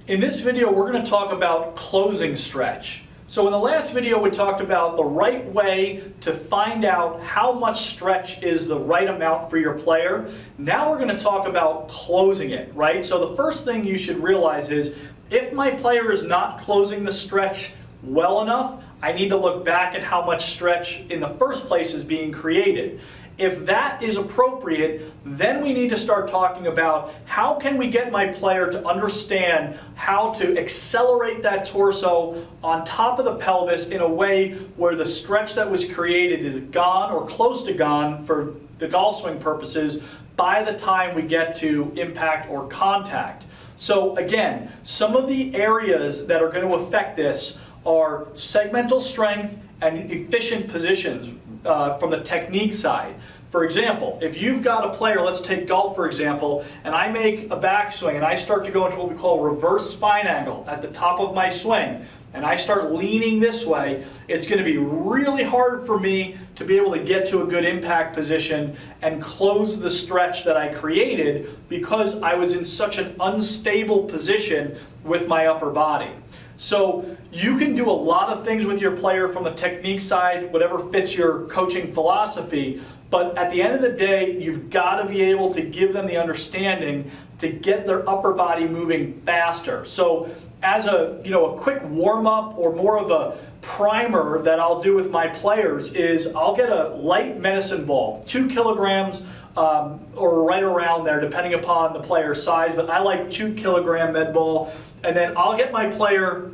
In this video, we're going to talk about closing stretch. So in the last video, we talked about the right way to find out how much stretch is the right amount for your player. Now we're going to talk about closing it, right? So the first thing you should realize is if my player is not closing the stretch well enough, I need to look back at how much stretch in the first place is being created. If that is appropriate, then we need to start talking about how can we get my player to understand how to accelerate that torso on top of the pelvis in a way where the stretch that was created is gone or close to gone for the golf swing purposes by the time we get to impact or contact. So again, some of the areas that are going to affect this are segmental strength and efficient positions from the technique side. For example, if you've got a player, let's take golf for example, and I make a backswing and I start to go into what we call reverse spine angle at the top of my swing, and I start leaning this way, it's going to be really hard for me to be able to get to a good impact position and close the stretch that I created because I was in such an unstable position with my upper body. So you can do a lot of things with your player from the technique side, whatever fits your coaching philosophy, but at the end of the day, you've got to be able to give them the understanding to get their upper body moving faster. So as a quick warm-up or more of a primer that I'll do with my players is I'll get a light medicine ball, 2 kilograms or right around there depending upon the player's size, but I like 2 kilogram med ball, and then I'll get my player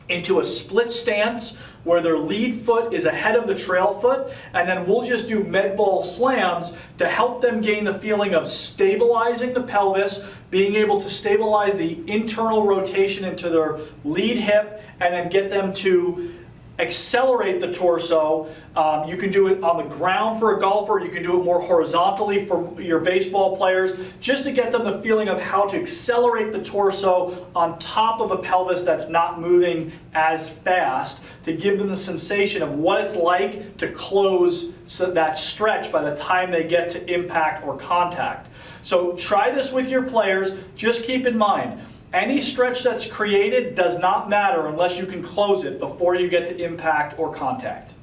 into a split stance where their lead foot is ahead of the trail foot, and then we'll just do med ball slams to help them gain the feeling of stabilizing the pelvis, being able to stabilize the internal rotation into their lead hip, and then get them to accelerate the torso. You can do it on the ground for a golfer, you can do it more horizontally for your baseball players, just to get them the feeling of how to accelerate the torso on top of a pelvis that's not moving as fast, to give them the sensation of what it's like to close that stretch by the time they get to impact or contact. So try this with your players. Just keep in mind, any stretch that's created does not matter unless you can close it before you get to impact or contact.